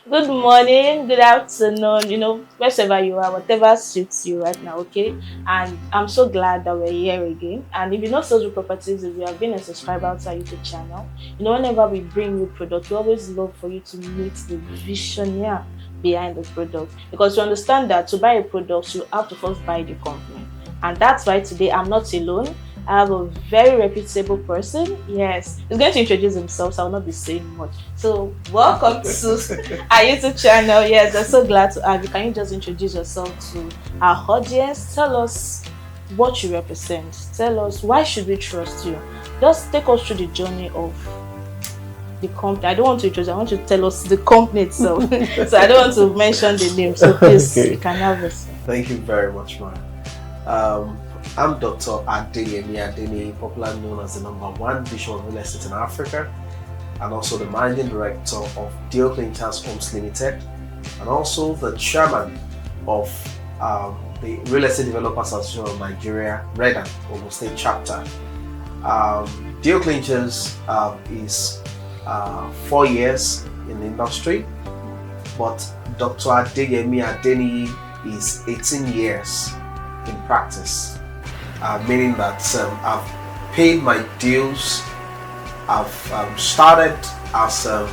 Good morning, good afternoon, wherever you are, whatever suits you right now, okay? And I'm so glad that we're here again. And if you know Salesville Properties, if you have been a subscriber to our YouTube channel, whenever we bring you product, we always love for you to meet the visionary behind the product. Because you understand that to buy a product, you have to first buy the company. And that's why today I'm not alone. I have a very reputable person. Yes, he's going to introduce himself, so I will not be saying much. So, welcome to our YouTube channel. Yes, I'm so glad to have you. Can you just introduce yourself to our audience? Tell us what you represent. Tell us why should we trust you. Just take us through the journey of the company. I don't want to introduce. I want you to tell us the company itself. So I don't want to mention the name. So please, Okay. you can have us. Thank you very much, man. I'm Dr. Adeyemi Adeni, popularly known as the #1 Vision of Real Estate in Africa, and also the Managing Director of Deal Clinters Homes Limited, and also the Chairman of the Real Estate Developers Association of Nigeria, REDA, Ogun State Chapter. Deal Clinters is 4 years in the industry, but Dr. Adeyemi Adeni is 18 years in practice, meaning that I've paid my dues. I've started as an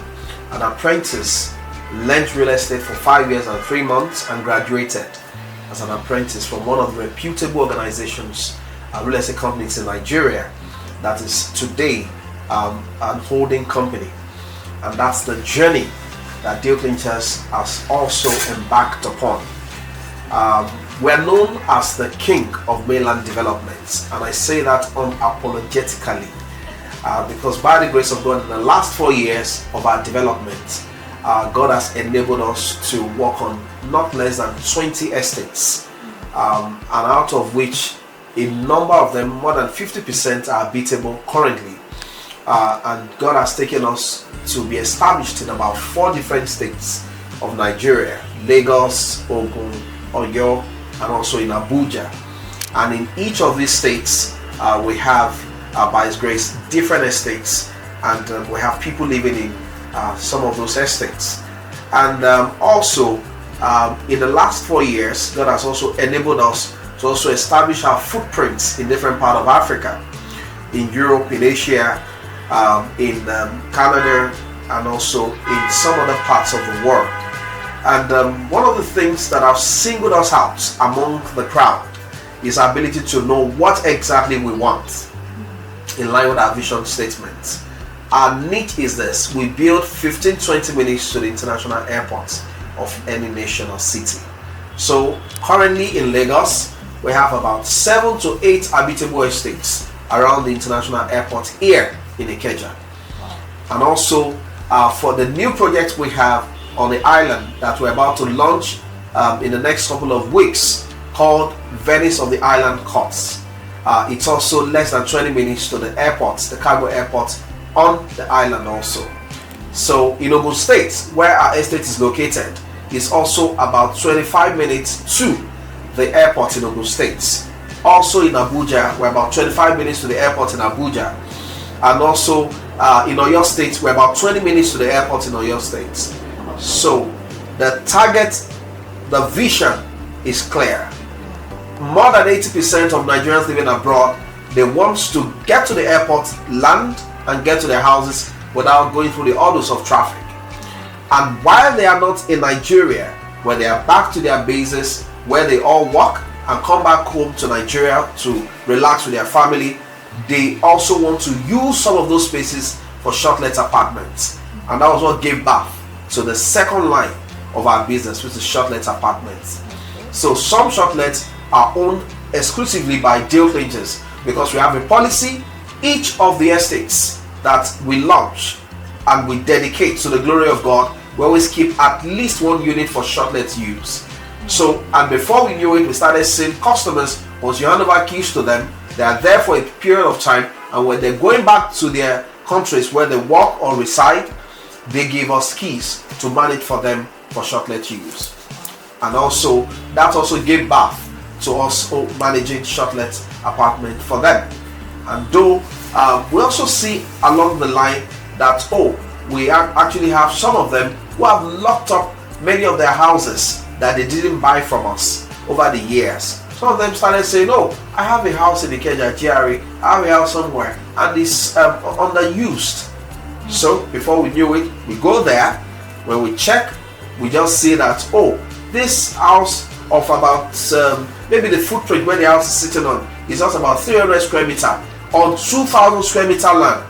apprentice, learned real estate for 5 years and 3 months, and graduated as an apprentice from one of the reputable organizations, real estate companies in Nigeria, that is today an holding company. And that's the journey that Deal Clinters has also embarked upon. We're known as the king of mainland developments, and I say that unapologetically because by the grace of God, in the last 4 years of our development, God has enabled us to work on not less than 20 estates, and out of which a number of them, more than 50%, are beatable currently. And God has taken us to be established in about 4 different states of Nigeria: Lagos, Ogun, Oyo, and also in Abuja. And in each of these states, we have, by His grace, different estates, and we have people living in some of those estates. And also, in the last 4 years, God has also enabled us to also establish our footprints in different parts of Africa, in Europe, in Asia, in Canada, and also in some other parts of the world. And one of the things that have singled us out among the crowd is our ability to know what exactly we want in line with our vision statement. Our niche is this: we build 15-20 minutes to the international airports of any nation or city. So currently in Lagos, we have about 7 to 8 habitable estates around the international airport here in Ikeja. And also for the new project we have on the island that we're about to launch in the next couple of weeks, called Venice of the Island Courts. It's also less than 20 minutes to the airports, the cargo airports on the island also. So in Ogun State, where our estate is located, is also about 25 minutes to the airport in Ogun State. Also in Abuja, we're about 25 minutes to the airport in Abuja. And also in Oyo State, we're about 20 minutes to the airport in Oyo State. So the target, the vision is clear. More than 80% of Nigerians living abroad, they want to get to the airport, land, and get to their houses without going through the orders of traffic. And while they are not in Nigeria, where they are back to their bases, where they all work and come back home to Nigeria to relax with their family, they also want to use some of those spaces for short-let apartments. And that was what gave birth to the second line of our business, which is short-let apartments. So some short-lets are owned exclusively by Deal Clinters, because we have a policy: each of the estates that we launch and we dedicate to the glory of God, we always keep at least 1 unit for short-let use. So, and before we knew it, we started seeing customers, once you hand over keys to them, they are there for a period of time, and when they're going back to their countries where they work or reside, they give us keys to manage for them for short-let use. And also, that also gave birth to us managing short-let apartment for them. And though we also see along the line that we actually have some of them who have locked up many of their houses that they didn't buy from us over the years. Some of them started saying, "Oh, I have a house in Ikeja GRA, I have a house somewhere, and it's underused." So before we knew it, we go there. When we check, we just see that, oh, this house of about maybe the footprint where the house is sitting on is just about 300 square meter on 2,000 square meter land.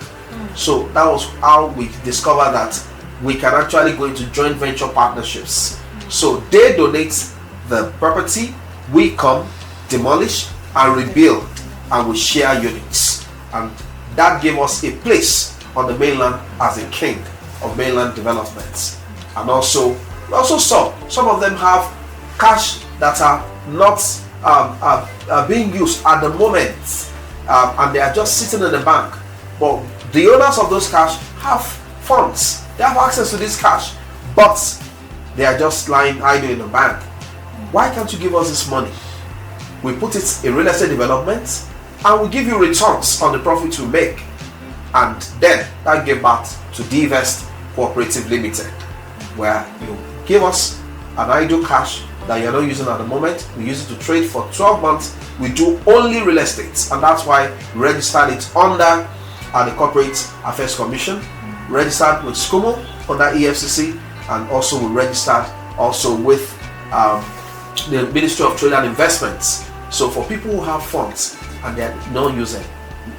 So that was how we discovered that we can actually go into joint venture partnerships. So they donate the property, we come, demolish and rebuild, and we share units. And that gave us a place on the mainland as a king of mainland developments. And also some of them have cash that are not being used at the moment, and they are just sitting in the bank. But the owners of those cash have funds, they have access to this cash, but they are just lying idle in the bank. Why can't you give us this money? We put it in real estate development, and we give you returns on the profits we make. And then that gave birth to DeVest Cooperative Limited, where you give us an idle cash that you're not using at the moment. We use it to trade for 12 months. We do only real estate, and that's why we registered it under the Corporate Affairs Commission, registered with SCOMO under EFCC, and also we registered also with the Ministry of Trade and Investments. So for people who have funds and they're not using,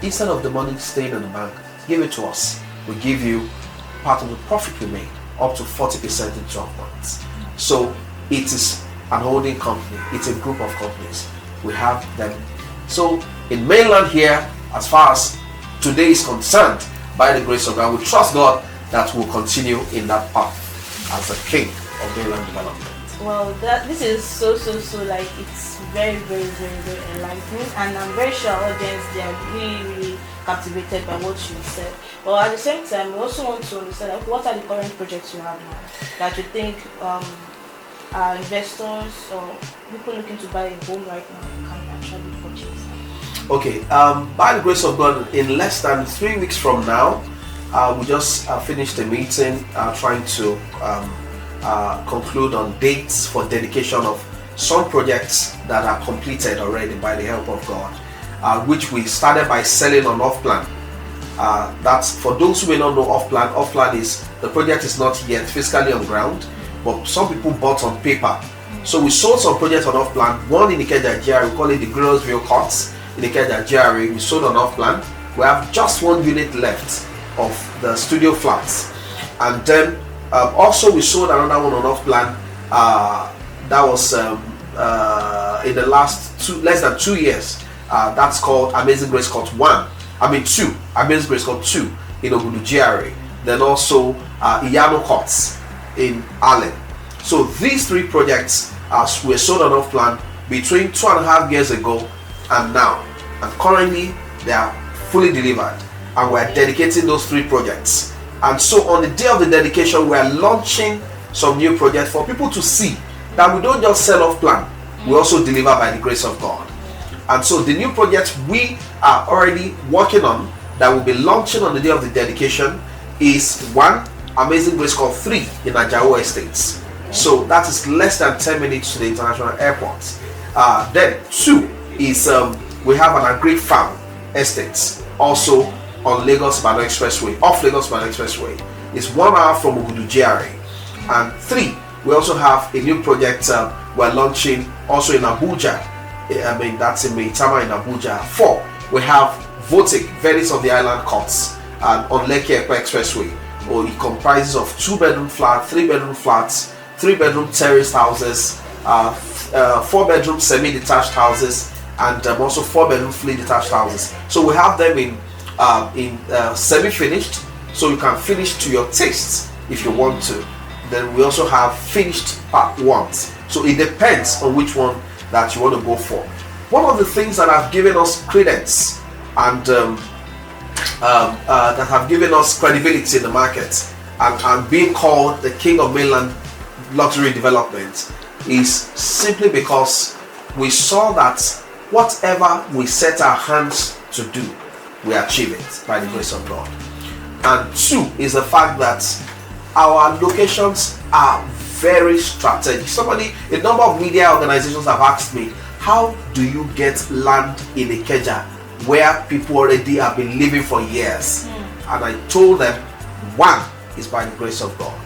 instead of the money staying in the bank, give it to us. We give you part of the profit we made, up to 40% in 12 months. So it is an holding company. It's a group of companies. We have them. So in mainland here, as far as today is concerned, by the grace of God, we trust God that we'll continue in that path as a king of mainland development. Well, this is so like, it's very enlightening, and I'm very sure our audience, they are really captivated by what you said. But at the same time, we also want to understand, like, what are the current projects you have now that you think our investors or people looking to buy a home right now can actually purchase? Okay, by the grace of God, in less than 3 weeks from now, we just finished a meeting trying to conclude on dates for dedication of some projects that are completed already by the help of God, which we started by selling on off-plan. That's for those who may not know off-plan. Off-plan is the project is not yet physically on ground, but some people bought on paper. So we sold some projects on off-plan. One in Ikeja GRA, we call it the Grosville Courts in Ikeja GRA. We sold on off-plan. We have just one unit left of the studio flats, and then also we sold another one on off-plan. That was in the last less than 2 years. That's called Amazing Grace Court 2, Amazing Grace Court 2 in Obudu GRA. Then also Iyano Courts in Allen. So these 3 projects were sold on off-plan between 2.5 years ago and now, and currently they are fully delivered, and we are dedicating those 3 projects. And so on the day of the dedication, we are launching some new projects for people to see that we don't just sell off plan, we also deliver by the grace of God. And so the new projects we are already working on that will be launching on the day of the dedication is 1, Amazing Grace Court 3 in Ajao Estates. So that is less than 10 minutes to the international airport. Then 2 is we have an agri farm estates also on Lagos Abuja Expressway, off Lagos Abuja Expressway. It's 1 hour from Obudu GRA. And 3, we also have a new project we're launching also in Abuja. That's in Maitama in Abuja. 4, we have Voting, Venice of the Island Courts, and on Lekki Expressway. It comprises of 2-bedroom flats, 3-bedroom flats, 3-bedroom terraced houses, 4-bedroom semi-detached houses, and also 4-bedroom fully detached houses. So we have them in semi-finished, so you can finish to your taste if you want to. Then we also have finished part 1s. So it depends on which one that you want to go for. One of the things that have given us credence and that have given us credibility in the market and being called the king of mainland luxury development is simply because we saw that whatever we set our hands to do, we achieve it by the grace of God. And 2 is the fact that our locations are very strategic. A number of media organizations have asked me, how do you get land in Ikeja where people already have been living for years? And I told them, one is by the grace of God,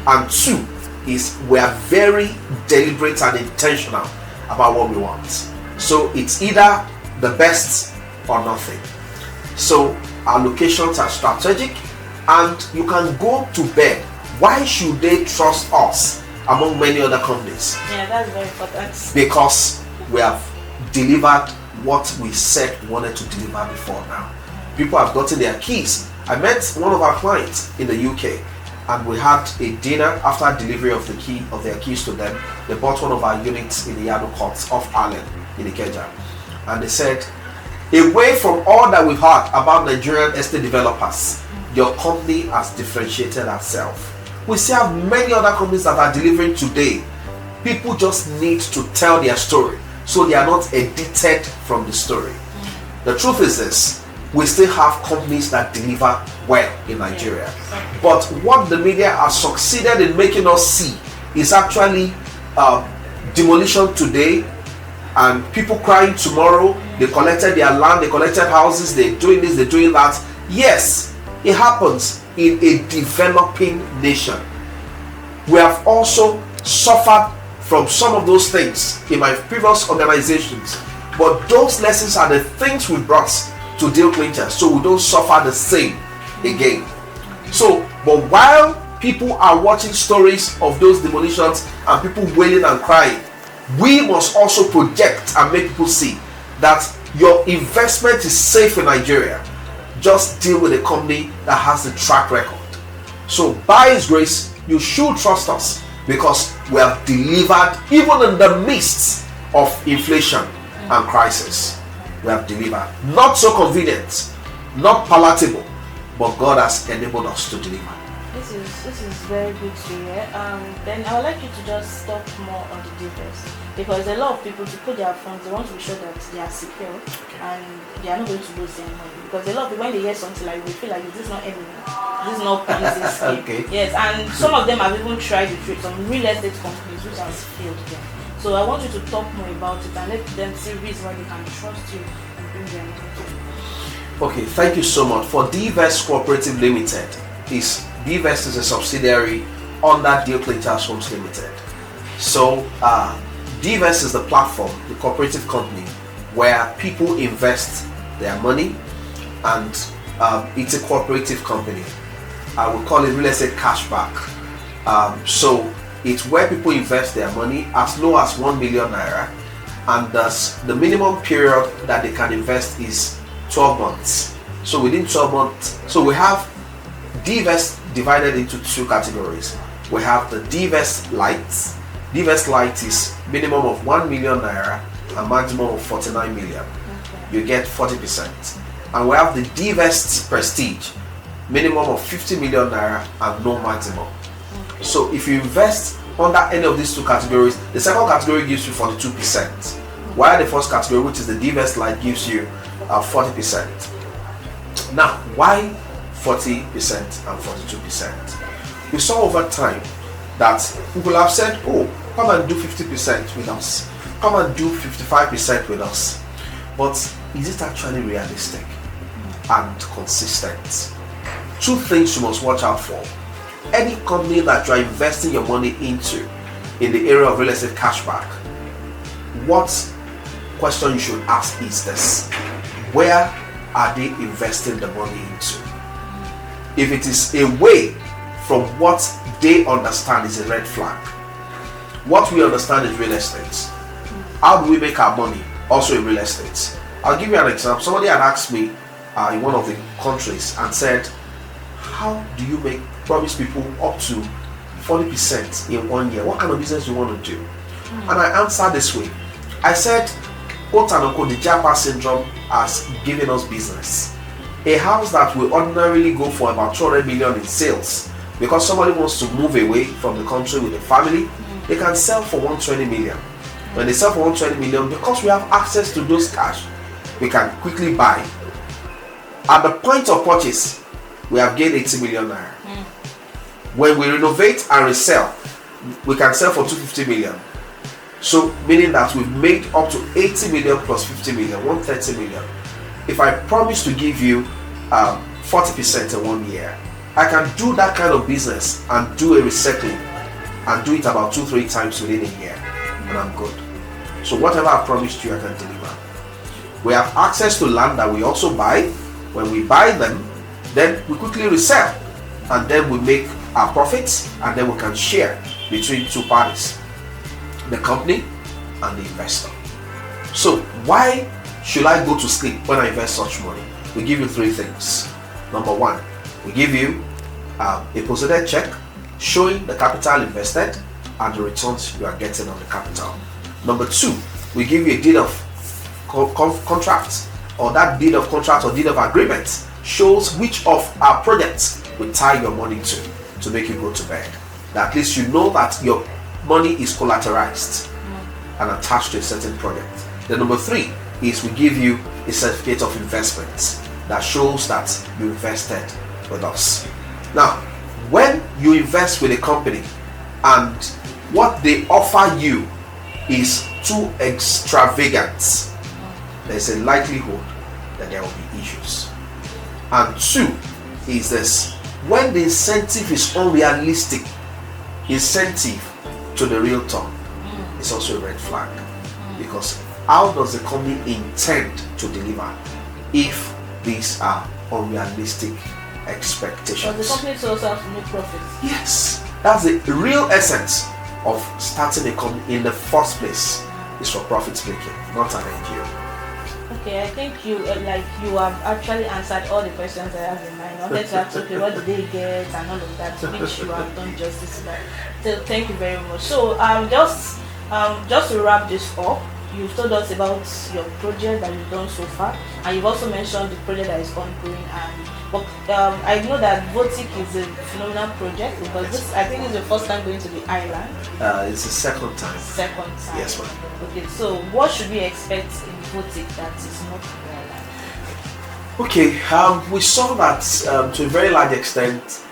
and two is we are very deliberate and intentional about what we want. So it's either the best or nothing. So our locations are strategic, and you can go to bed. Why should they trust us among many other companies? Yeah, that's very important. Because we have delivered what we said we wanted to deliver before now. People have gotten their keys. I met one of our clients in the UK, and we had a dinner after delivery of their keys to them. They bought one of our units in the Yado Courts off Allen in Ikeja, and they said, away from all that we've heard about Nigerian estate developers, your company has differentiated itself. We still have many other companies that are delivering today. People just need to tell their story, so they are not edited from the story. The truth is this: we still have companies that deliver well in Nigeria. But what the media has succeeded in making us see is actually demolition today and people crying tomorrow. They collected their land, they collected houses, they're doing this, they're doing that. Yes, it happens in a developing nation. We have also suffered from some of those things in my previous organizations, but those lessons are the things we brought to Deal Clincher, so we don't suffer the same again. So, but while people are watching stories of those demolitions and people wailing and crying, we must also project and make people see that your investment is safe in Nigeria. Just deal with a company that has the track record. So by His grace, you should trust us, because we have delivered even in the midst of inflation and crisis. We have delivered. Not so convenient, not palatable, but God has enabled us to deliver. This is very good to hear. Then I would like you to just talk more on the DeVest, because a lot of people, to put their funds, they want to be sure that they are secure and they are not going to lose their money. Because a lot of people, when they hear something like, they feel like, this is not enemy, this is not easy scheme. Okay. Yes, and some of them have even tried to trade some real estate companies which has failed them. So I want you to talk more about it and let them see reasons why they can trust you and bring their money to you. Okay, thank you so much. For DeVest Cooperative Limited, DeVest is a subsidiary under Deal Clincher Homes Limited. So DeVest is the platform, the cooperative company, where people invest their money, and it's a cooperative company. I would call it real estate cashback. So it's where people invest their money as low as 1 million naira, and thus the minimum period that they can invest is 12 months. So within 12 months, so we have DeVest divided into two categories. We have the DeVest Lite. DeVest Lite is minimum of 1 million naira and maximum of 49 million. Okay. You get 40%. And we have the DeVest Prestige, minimum of 50 million naira and no maximum. Okay. So if you invest under any of these two categories, the second category gives you 42%, while the first category, which is the DeVest Lite, gives you 40%. Now, why 40% and 42%? We saw over time that people have said, oh, come and do 50% with us, come and do 55% with us. But is it actually realistic and consistent? Two things you must watch out for. Any company that you are investing your money into in the area of real estate cashback, what question you should ask is this: where are they investing the money into? If it is away from what they understand, is a red flag. What we understand is real estate. How do we make our money? Also in real estate. I'll give you an example. Somebody had asked me in one of the countries and said, how do you promise people up to 40% in 1 year? What kind of business do you want to do? And I answered this way. I said, quote and unquote, the Japa syndrome has given us business. A house that will ordinarily go for about 200 million in sales, because somebody wants to move away from the country with a family, they can sell for 120 million. When they sell for 120 million, because we have access to those cash, we can quickly buy. At the point of purchase, we have gained 80 million naira. When we renovate and resell, we can sell for 250 million. So meaning that we've made up to 80 million plus 50 million, 130 million. If I promise to give you 40% in 1 year, I can do that kind of business and do a recycling and do it about 2-3 times within a year, and I'm good. So whatever I promised you, I can deliver. We have access to land that we also buy. When we buy them, then we quickly resell, and then we make our profits, and then we can share between two parties, the company and the investor. So why should I go to sleep when I invest such money? We give you 3 things. Number 1, we give you a positive check showing the capital invested and the returns you are getting on the capital. Number 2, we give you a deed of contract, or that deed of contract or deed of agreement shows which of our projects we tie your money to make you go to bed. That at least you know that your money is collateralized and attached to a certain project. The number 3 is we give you a certificate of investment that shows that you invested with us. Now, when you invest with a company and what they offer you is too extravagant, there's a likelihood that there will be issues. And 2 is this: when the incentive is unrealistic, incentive to the real term, it's also a red flag. Because how does the company intend to deliver if these are unrealistic expectations? But the company also has to make profits. Yes, that's the real essence of starting a company in the first place, is for profit making, not an NGO. Okay, I think you you have actually answered all the questions I have in mind. I wanted to ask, okay, what did they get and all of that, which you have done justice to that. So thank you very much. So just to wrap this up, you've told us about your project that you've done so far, and you've also mentioned the project that is ongoing. I know that Votic is a phenomenal project, because this, I think, is the first time going to the island. It's the second time. Second time. Yes, ma'am. Okay, so what should we expect in Votic that is not the island? Okay, we saw that to a very large extent,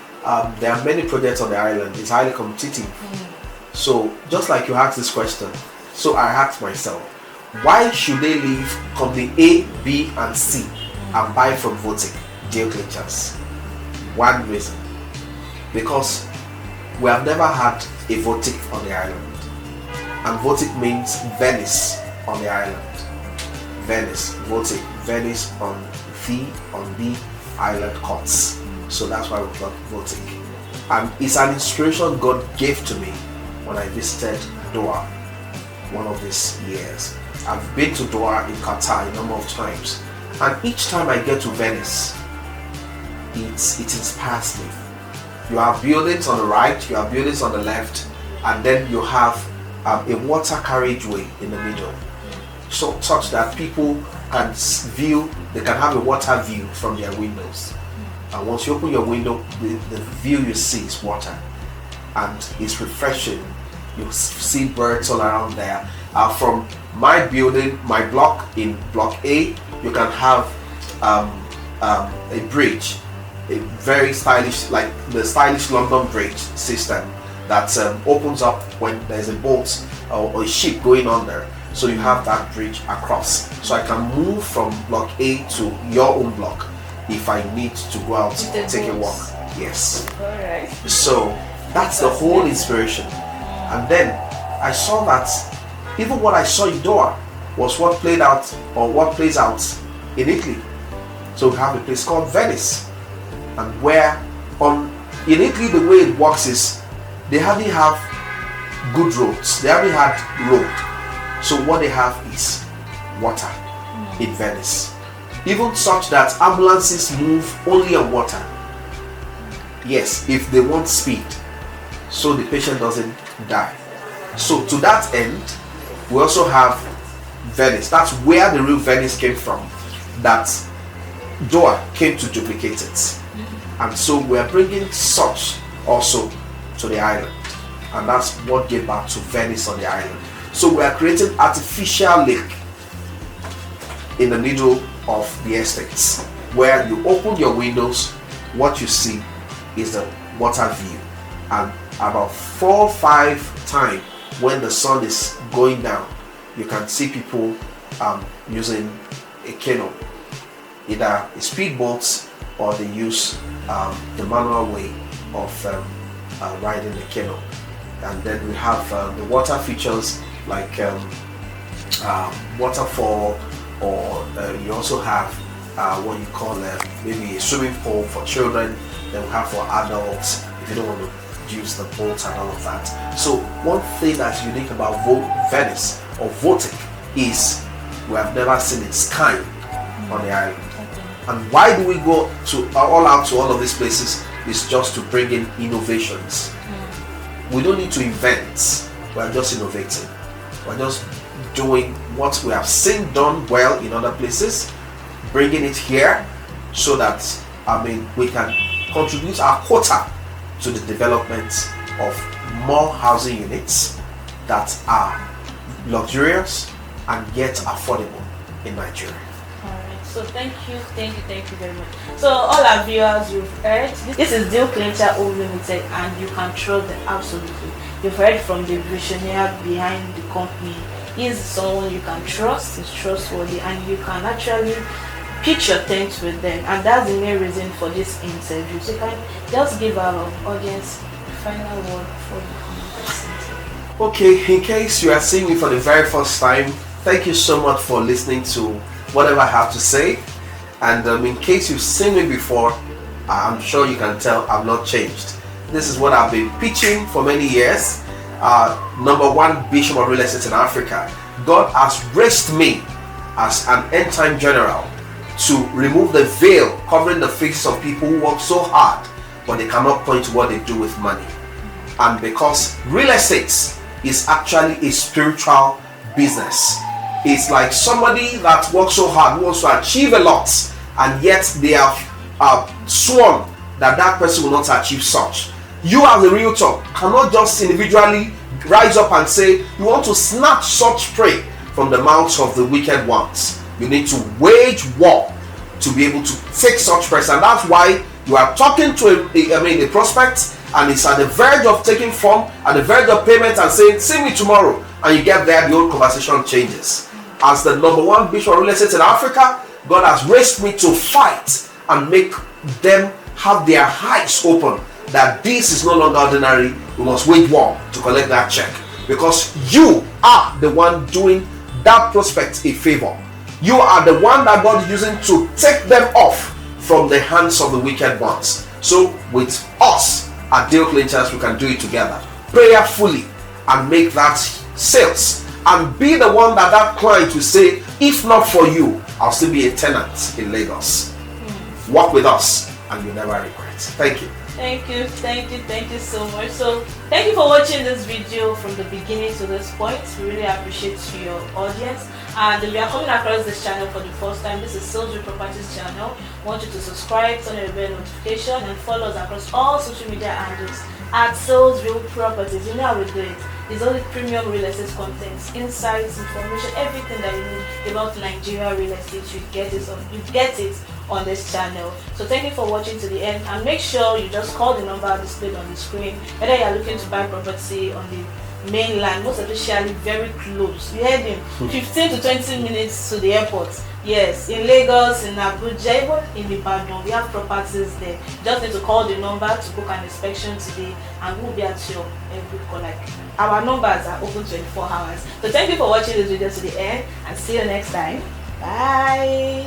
there are many projects on the island. It's highly competitive. So just like you asked this question, so I asked myself, why should they leave company A, B, and C and buy from Votic? Deal clinchers. One reason: because we have never had a Votic on the island, and Votic means Venice on the island. Venice, Votic, Venice on the island courts. So that's why we got Votic, and it's an inspiration God gave to me when I visited Doha one of these years. I've been to Doha in Qatar a number of times, and each time I get to Venice, it inspires me. You have buildings on the right, you have buildings on the left, and then you have a water carriageway in the middle, so such that people can view, they can have a water view from their windows. And once you open your window, the view you see is water, and it's refreshing. You see birds all around there. From my building, my block, in block A, you can have a bridge, a very stylish, like the stylish London bridge system that opens up when there's a boat or a ship going under. So you have that bridge across. So I can move from block A to your own block if I need to go out and take a walk. Yes. Alright. So that's the whole inspiration. And then I saw that even what I saw in Doha was what played out, or what plays out in Italy. So we have a place called Venice, and where in Italy the way it works is they hardly have good roads. They hardly had road. So what they have is water in Venice. Even such that ambulances move only on water. Yes, if they want speed, so the patient doesn't die. So to that end, we also have Venice. That's where the real Venice came from, that Doha came to duplicate it. And so we're bringing such also to the island, and that's what gave back to Venice on the island. So we are creating artificial lake in the middle of the estates, where you open your windows, what you see is the water view. and about 4-5 times when the sun is going down, you can see people using a canoe, either a speedboat or they use the manual way of riding the canoe. And then we have the water features like waterfall, or you also have what you call maybe a swimming pool for children. Then we have for adults if you don't want to use the boat and all of that. So one thing that's unique about Venice or Votic is we have never seen its kind on the island. And why do we go to all out to all of these places? Is just to bring in innovations. We don't need to invent. We're just innovating. We're just doing what we have seen done well in other places, bringing it here so that we can contribute our quota to the development of more housing units that are luxurious and yet affordable in Nigeria. Alright, so thank you very much. So all our viewers, you've heard, this is Deal Clincher Unlimited, and you can trust them absolutely. You've heard from the visionary behind the company. He's someone you can trust, he's trustworthy, and you can actually pitch your tent with them, and that's the main reason for this interview. So you can just give our audience a final word before you come this interview. Okay, in case you are seeing me for the very first time, thank you so much for listening to whatever I have to say. And in case you've seen me before, I'm sure you can tell I've not changed. This is what I've been pitching for many years. Number one bishop of real estate in Africa. God has raised me as an end-time general to remove the veil covering the faces of people who work so hard but they cannot point to what they do with money. And because real estate is actually a spiritual business, it's like somebody that works so hard who wants to achieve a lot, and yet they have sworn that that person will not achieve such. You as a realtor cannot just individually rise up and say you want to snatch such prey from the mouths of the wicked ones. You need to wage war to be able to take such person. And that's why you are talking to a prospect, and it's at the verge of taking form, at the verge of payment, and saying, see me tomorrow. And you get there, the old conversation changes. As the number one bishop of real estate in Africa, God has raised me to fight and make them have their eyes open that this is no longer ordinary. We must wage war to collect that check, because you are the one doing that prospect a favor. You are the one that God is using to take them off from the hands of the wicked ones. So with us at Deal Clinchers, we can do it together prayerfully and make that sales, and be the one that client will say, if not for you, I'll still be a tenant in Lagos. Work with us and you'll never regret. Thank you. Thank you so much. So thank you for watching this video from the beginning to this point. We really appreciate your audience. And if you are coming across this channel for the first time, this is Salesville Properties channel. I want you to subscribe, turn on the bell notification, and follow us across all social media handles at Salesville Properties. You know how we do it. It's only premium real estate content, insights, information, everything that you need about Nigeria real estate. You get it on this channel. So thank you for watching to the end, and make sure you just call the number displayed on the screen, whether you are looking to buy property on the mainland, most especially very close. You heard him, 15 to 20 minutes to the airport. Yes, in Lagos, in Abuja, even in Ibadan, we have properties there. You just need to call the number to book an inspection today, and we'll be at your every call. Like, our numbers are open 24 hours. So thank you for watching this video to the end, and see you next time. Bye.